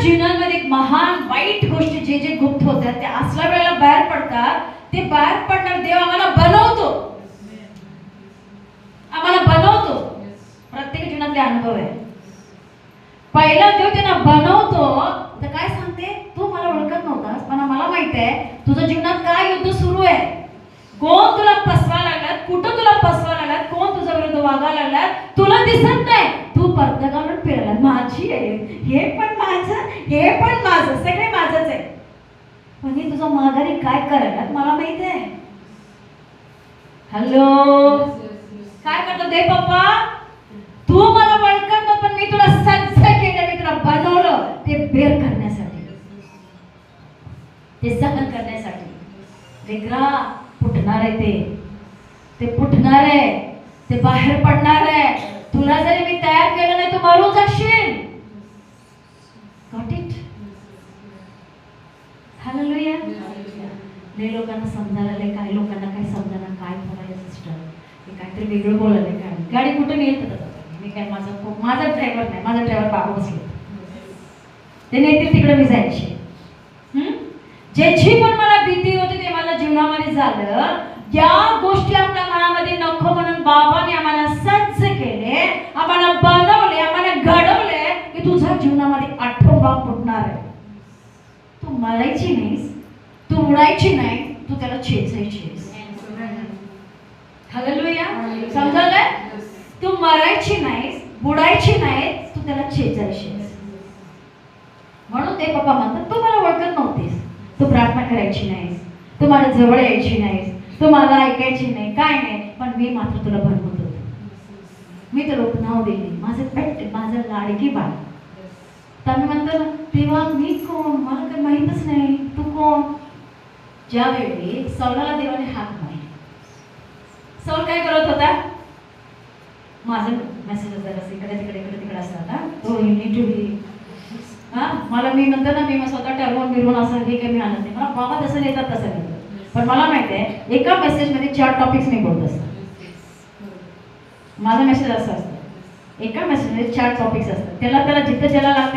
जीवनामध्ये एक महान वाईट गोष्टी जे जे गुप्त होत्या त्या असल्या वेळेला बाहेर पडतात. ते बाहेर पडणार देव आम्हाला बनवतो, आम्हाला बनवतो. प्रत्येक जीवनातले अनुभव आहे. पहिला देव त्यांना बनवतो तर काय सांगते, तू मला ओळखत नव्हतास पण मला माहित आहे तुझ्या जीवनात काय युद्ध सुरू आहे, कोण तुला फसवा लागलात, कुठं तुला फसवा लागलात, कोण तुझ्या विरुद्ध वागा लागलात, तुला दिसत नाही. तू पडदा घालून फिरायला माझी आहे, हे पण माझं, हे पण माझं, सगळे माझंच आहे. पण हे तुझं माघारी काय करायला मला माहित आहे. हॅलो, काय करतो दे पप्पा, तू मला ओळखत नव्हतं पण मी तुला सज्ज केलं, मी तुला बनवलं ते बेर करण्यासाठी, ते सहन करण्यासाठी. लेकरा फुटणार आहे, ते फुटणार आहे, ते बाहेर पडणार आहे. तुला जरी मी तयार केलं नाही तू मरून जाशील. Got it? हालेलुया. लय लोकांना समजायला, काही लोकांना काही समजायला, काय करायचं सिस्टर, मी काहीतरी वेगळं बोलायला. गाडी कुठं नेत होता, मी काय माझा ड्रायव्हर नाही, माझा ड्रायव्हर बाबा बसले, ते नेतील तिकडे मी जायची. ज्याची पण मला भीती होती ते माझ्या जीवनामध्ये झालं. या गोष्टी आपल्या मनामध्ये नको म्हणून बाबाने आम्हाला सज्ज केले, आम्हाला बनवले, आम्हाला घडवले की तुझ्या जीवनामध्ये आठवबा फुटणार आहे. तू मरायची नाहीस, तू उडायची नाही, तू त्याला छेचायची. हालेलुया. समजलंय? तू मरायची नाहीस, बुडायची नाहीस, तू त्याला छेचायची. म्हणून ते पप्पा म्हणतात तू मला ओळखत नव्हतीस, तू प्रार्थना करायची नाहीस, तू माझ्या जवळ यायची नाहीस, तू मला ऐकायची नाही, काय नाही, पण मी मात्र तुला बनवत होतो. मी तुला नाव दिली, माझं पेट, माझं लाडकी बाळ. तर मी म्हणतो ना तेव्हा मी कोण, मला काही माहीतच नाही, तू कोण. ज्यावेळी सौलाला देवाने हाक मारली, सौल काय करत होता, माझं मेसेज जरा इकडे तिकडे इकडे तिकडे असतात. हो, यू नीड टू बी. मला मी म्हणतो ना, मी स्वतः ठरवून बिरवून असं हे काही मी आणत नाही, मला बाबा जसं नेतात तसं नेतात. पण मला माहिती आहे एका मेसेजमध्ये 4 टॉपिक्स मी बोलत असतो. माझा मेसेज असं असतं, एका मेसेजमध्ये 4 टॉपिक्स असतात. त्याला जिथं ज्याला लागतं